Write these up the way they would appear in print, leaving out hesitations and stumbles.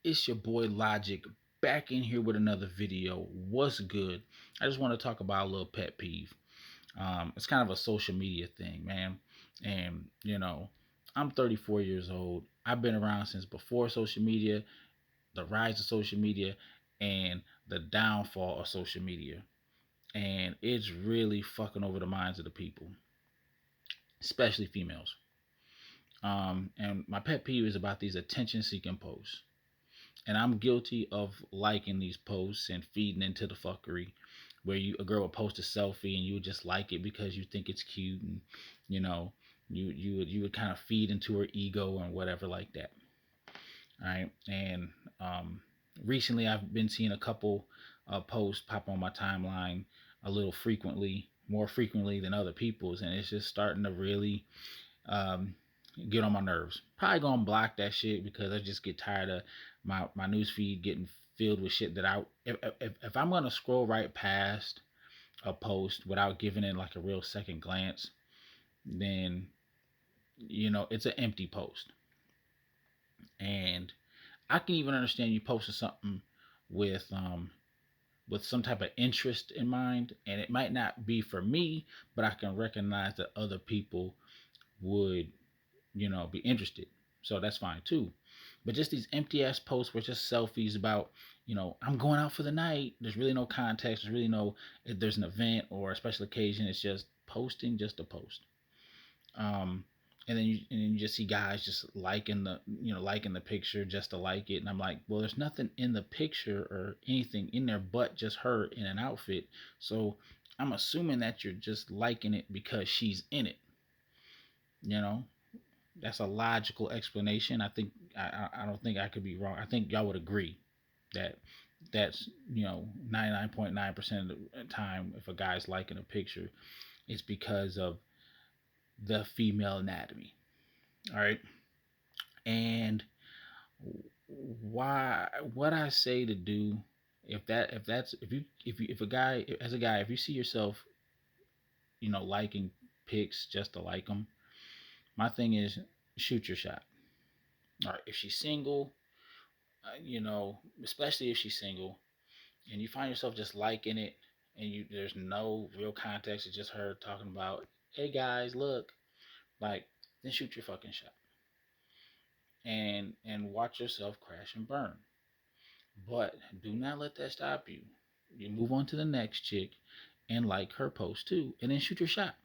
It's your boy Logic back in here with another video. What's good? I just want to talk about a little pet peeve. It's kind of a social media thing, man. And, I'm 34 years old. I've been around since before social media, the rise of social media, and the downfall of social media. And it's really fucking over the minds of the people, especially females. And my pet peeve is about these attention seeking posts. And I'm guilty of liking these posts and feeding into the fuckery where a girl would post a selfie and you would just like it because you think it's cute, and you know you would kind of feed into her ego and whatever like that. All right. And recently I've been seeing a couple posts pop on my timeline a little frequently, more frequently than other people's, and it's just starting to really um, get on my nerves. Probably gonna block that shit because I just get tired of my news feed getting filled with shit that if I'm gonna scroll right past a post without giving it like a real second glance, then it's an empty post. And I can even understand you posting something with with some type of interest in mind, and it might not be for me, but I can recognize that other people would be interested. So that's fine too. But just these empty ass posts were just selfies about, I'm going out for the night. There's really no context. There's really no, if there's an event or a special occasion. It's just posting just to post. Um, and then you just see guys just liking the picture just to like it. And I'm like, well, there's nothing in the picture or anything in there but just her in an outfit. So I'm assuming that you're just liking it because she's in it. You know, that's a logical explanation. I don't think I could be wrong. I think y'all would agree that that's 99.9% of the time, if a guy's liking a picture, it's because of the female anatomy. All right. And why what I say to do, if a guy, as a guy, if you see yourself liking pics just to like them, my thing is shoot your shot. All right. If she's single, especially if she's single, and you find yourself just liking it, and there's no real context, it's just her talking about, hey guys, look, like, then shoot your fucking shot and watch yourself crash and burn. But do not let that stop you. You move on to the next chick and like her post too, and then shoot your shot,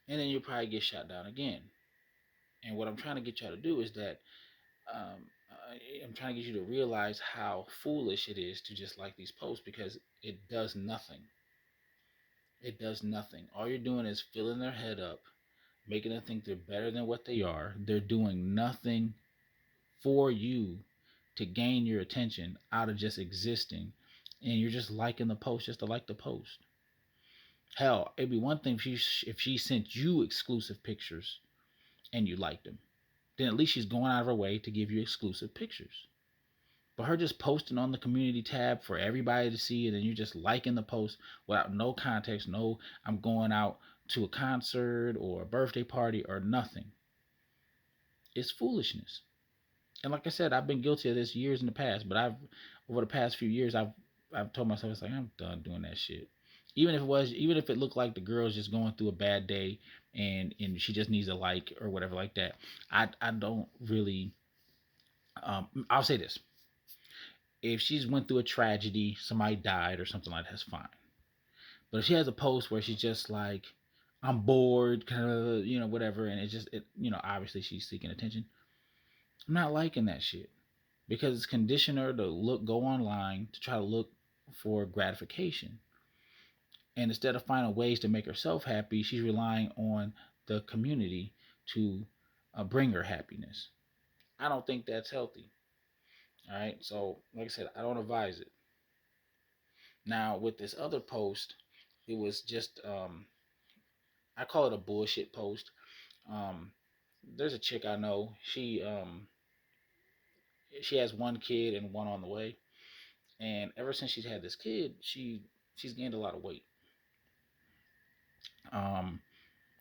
and then you'll probably get shot down again. And what I'm trying to get y'all to do is that um, I'm trying to get you to realize how foolish it is to just like these posts, because it does nothing. It does nothing. All you're doing is filling their head up, making them think they're better than what they are. They're doing nothing for you to gain your attention out of just existing. And you're just liking the post just to like the post. Hell, it'd be one thing if she sent you exclusive pictures and you liked them. Then at least she's going out of her way to give you exclusive pictures. But her just posting on the community tab for everybody to see, and then you just liking the post without no context, no, I'm going out to a concert or a birthday party or nothing. It's foolishness. And like I said, I've been guilty of this years in the past, but over the past few years, I've told myself, it's like, I'm done doing that shit. Even if it looked like the girl's just going through a bad day and she just needs a like or whatever like that. I don't really. I'll say this: if she's went through a tragedy, somebody died or something like that, that's fine. But if she has a post where she's just like, I'm bored, kind of, whatever, and obviously she's seeking attention. I'm not liking that shit, because it's conditioned her to go online to try to look for gratification, and instead of finding ways to make herself happy, she's relying on the community to bring her happiness. I don't think that's healthy. All right, so like I said, I don't advise it. Now with this other post, it was just I call it a bullshit post. Um, there's a chick I know. She has one kid and one on the way, and ever since she's had this kid, she's gained a lot of weight. Um,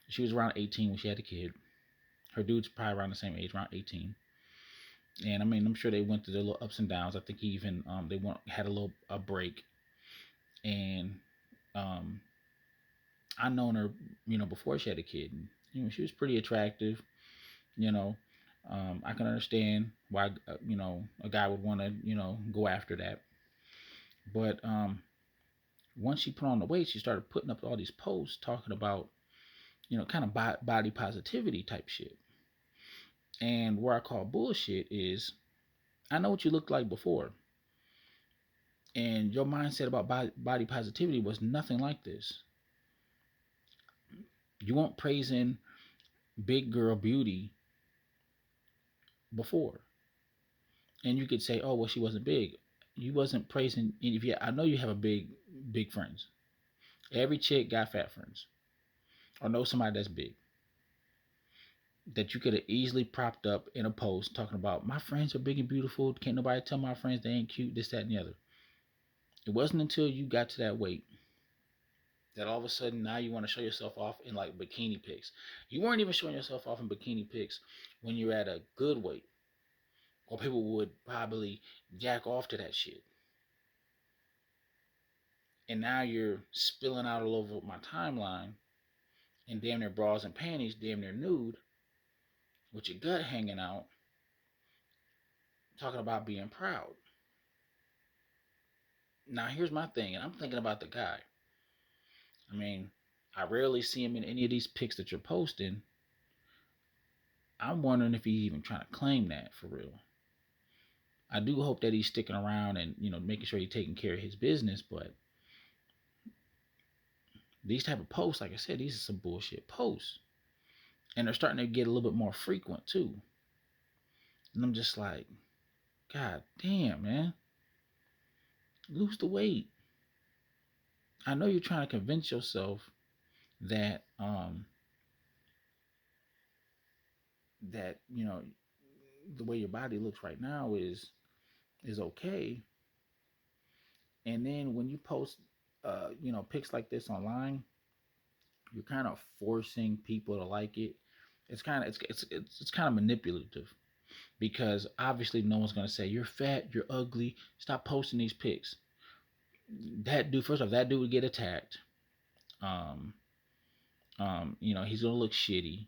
she was around 18 when she had the kid. Her dude's probably around the same age, around 18. And I mean, I'm sure they went through their little ups and downs. I think he even they went had a little a break, and um, I known her, before she had a kid. And, she was pretty attractive. You know, I can understand why a guy would want to go after that. But once she put on the weight, she started putting up all these posts talking about kind of body positivity type shit. And where I call bullshit is I know what you looked like before, and your mindset about body positivity was nothing like this. You weren't praising big girl beauty before, and you could say, "Oh, well, she wasn't big." You wasn't praising. If you, I know you have a big friends. Every chick got fat friends, or know somebody that's big that you could have easily propped up in a post talking about my friends are big and beautiful. Can't nobody tell my friends they ain't cute. This, that, and the other. It wasn't until you got to that weight that all of a sudden now you want to show yourself off in like bikini pics. You weren't even showing yourself off in bikini pics when you're at a good weight, or people would probably jack off to that shit. And now you're spilling out all over my timeline in damn near bras and panties, damn near nude, with your gut hanging out, talking about being proud. Now here's my thing, and I'm thinking about the guy. I mean, I rarely see him in any of these pics that you're posting. I'm wondering if he's even trying to claim that for real. I do hope that he's sticking around and making sure he's taking care of his business. But these type of posts, like I said, these are some bullshit posts, and they're starting to get a little bit more frequent too. And I'm just like, God damn, man, lose the weight. I know you're trying to convince yourself that that the way your body looks right now is okay. And then when you post pics like this online, you're kind of forcing people to like it. It's kind of manipulative, because obviously no one's gonna say you're fat, you're ugly, stop posting these pics. That dude, first off, that dude would get attacked. Um, he's gonna look shitty.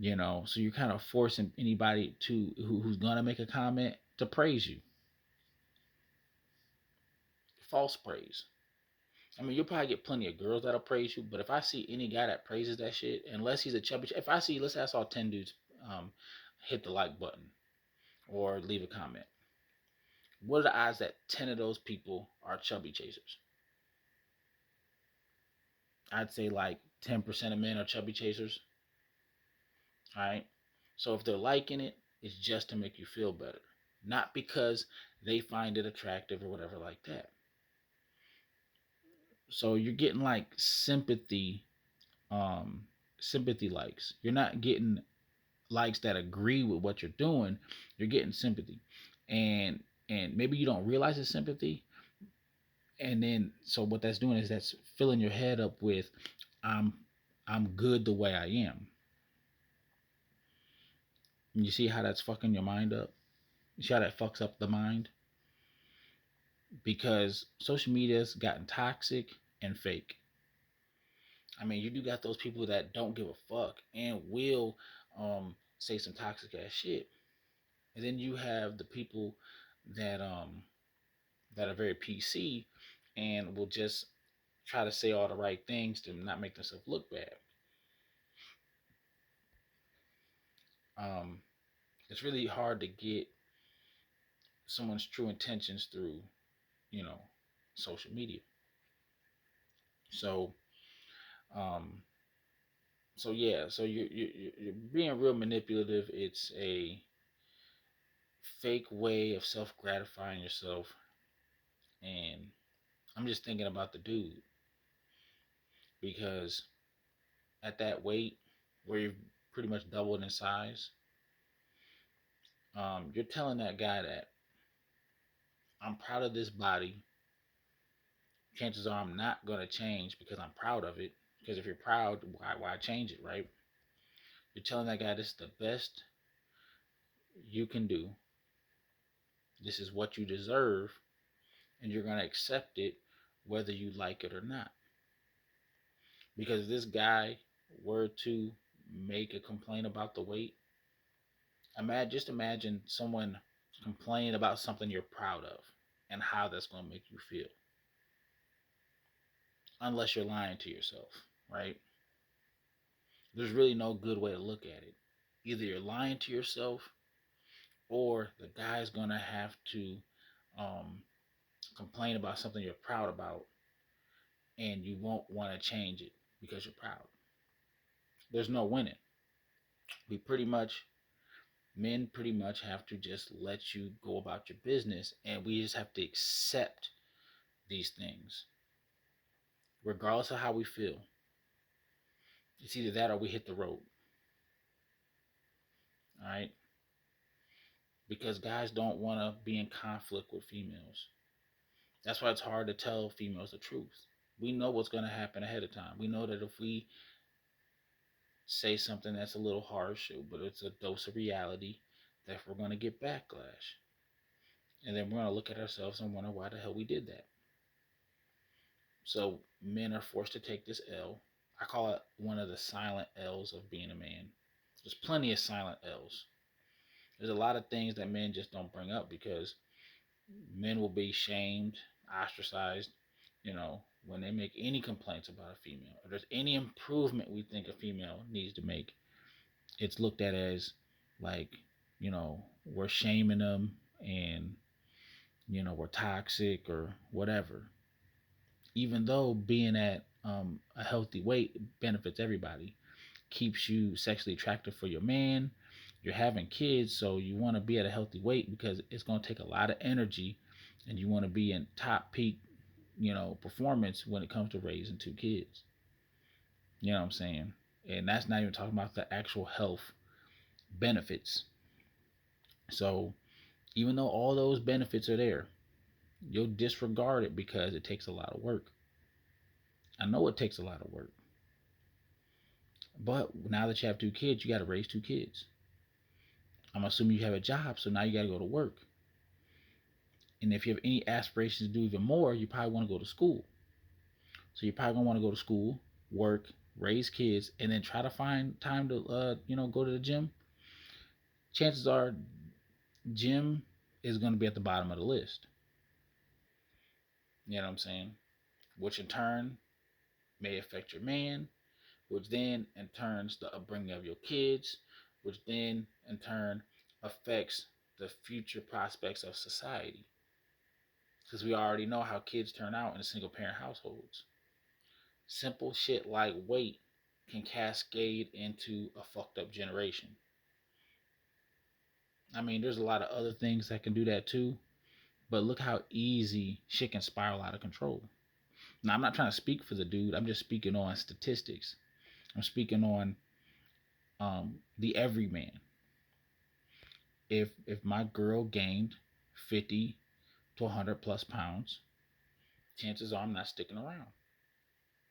So you're kind of forcing anybody who's gonna make a comment to praise you. False praise. I mean, you'll probably get plenty of girls that'll praise you, but if I see any guy that praises that shit, unless he's a chubby, if I see, let's say I saw 10 dudes um, hit the like button or leave a comment, what are the odds that 10 of those people are chubby chasers? I'd say like 10% of men are chubby chasers. All right. So if they're liking it, it's just to make you feel better, not because they find it attractive or whatever like that. So you're getting like um, sympathy likes. You're not getting likes that agree with what you're doing. You're getting sympathy, and maybe you don't realize it's sympathy. And then so what that's doing is that's filling your head up with I'm I'm good the way I am. And you see how that's fucking your mind up? You see how that fucks up the mind? Because social media's gotten toxic and fake. I mean, you do got those people that don't give a fuck and will say some toxic ass shit. And then you have the people that that are very PC and will just try to say all the right things to not make themselves look bad. Um, it's really hard to get someone's true intentions through, you know, social media. So, um, so yeah, so you're being real manipulative. It's a fake way of self gratifying yourself, and I'm just thinking about the dude because at that weight where you're pretty much doubled in size, you're telling that guy that I'm proud of this body. Chances are I'm not going to change because I'm proud of it. Because if you're proud, why change it, right? You're telling that guy this is the best you can do. This is what you deserve, and you're going to accept it whether you like it or not. Because if this guy were to make a complaint about the weight, imagine someone complaining about something you're proud of and how that's going to make you feel. Unless you're lying to yourself, right? There's really no good way to look at it. Either you're lying to yourself, or the guy's going to have to um, complain about something you're proud about, and you won't want to change it because you're proud. There's no winning. We pretty much, men pretty much have to just let you go about your business, and we just have to accept these things, regardless of how we feel. It's either that or we hit the road. All right? Because guys don't want to be in conflict with females. That's why it's hard to tell females the truth. We know what's going to happen ahead of time. We know that if we say something that's a little harsh, but it's a dose of reality, that we're going to get backlash. And then we're going to look at ourselves and wonder why the hell we did that. So men are forced to take this L. I call it one of the silent L's of being a man. There's plenty of silent L's. There's a lot of things that men just don't bring up because men will be shamed, ostracized, when they make any complaints about a female. If there's any improvement we think a female needs to make, it's looked at as like, we're shaming them, and, we're toxic or whatever. Even though being at a healthy weight benefits everybody, keeps you sexually attractive for your man. You're having kids, so you want to be at a healthy weight because it's going to take a lot of energy, and you want to be in top peak, performance when it comes to raising two kids. You know what I'm saying? And that's not even talking about the actual health benefits. So even though all those benefits are there, you'll disregard it because it takes a lot of work. I know it takes a lot of work. But now that you have two kids, you got to raise two kids. I'm assuming you have a job, so now you got to go to work. And if you have any aspirations to do even more, you probably want to go to school. So you're probably going to want to go to school, work, raise kids, and then try to find time to, go to the gym. Chances are, gym is going to be at the bottom of the list. You know what I'm saying? Which in turn may affect your man, which then in turns the upbringing of your kids, which then in turn affects the future prospects of society. Because we already know how kids turn out in single parent households. Simple shit like weight can cascade into a fucked up generation. I mean, there's a lot of other things that can do that too, but look how easy shit can spiral out of control. Now, I'm not trying to speak for the dude, I'm just speaking on statistics. I'm speaking on the everyman. If my girl gained 50 to 100 plus pounds, chances are I'm not sticking around.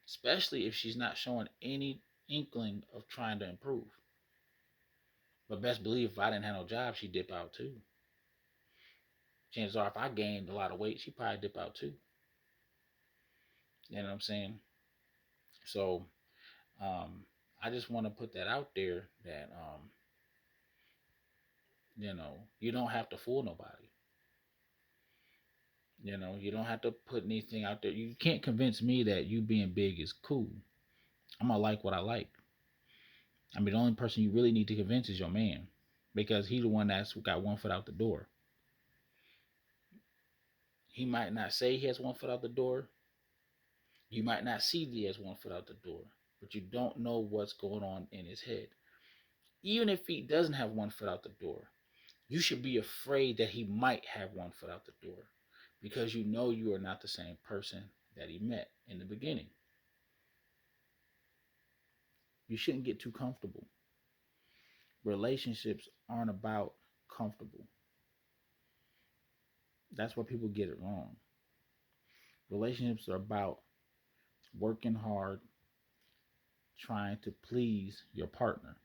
Especially if she's not showing any inkling of trying to improve. But best believe if I didn't have no job, she'd dip out too. Chances are if I gained a lot of weight, she'd probably dip out too. You know what I'm saying? So I just want to put that out there that you don't have to fool nobody. You don't have to put anything out there. You can't convince me that you being big is cool. I'm gonna like what I like. I mean, the only person you really need to convince is your man, because he's the one that's got one foot out the door. He might not say he has one foot out the door. You might not see that he has one foot out the door, but you don't know what's going on in his head. Even if he doesn't have one foot out the door, you should be afraid that he might have one foot out the door, because you know you are not the same person that he met in the beginning. You shouldn't get too comfortable. Relationships aren't about comfortable. That's where people get it wrong. Relationships are about working hard, trying to please your partner.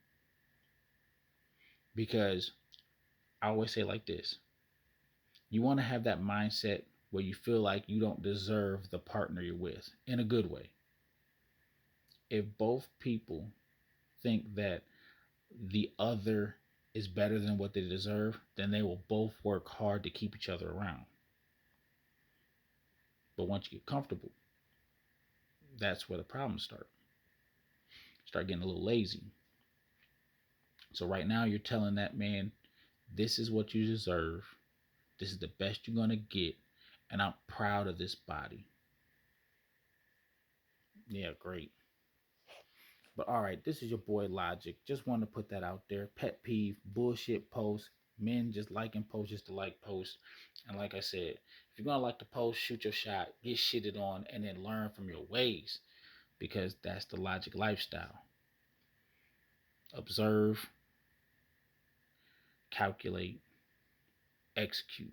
Because I always say it like this: you want to have that mindset where you feel like you don't deserve the partner you're with in a good way. If both people think that the other is better than what they deserve, then they will both work hard to keep each other around. But once you get comfortable, that's where the problems start. Start getting a little lazy. So right now you're telling that man, this is what you deserve. This is the best you're gonna get, and I'm proud of this body. Yeah, great. But all right, this is your boy Logic. Just want to put that out there. Pet peeve, bullshit posts. Men just liking posts just to like posts. And like I said, if you're gonna like the post, shoot your shot, get shitted on, and then learn from your ways. Because that's the Logic lifestyle. Observe, calculate, execute.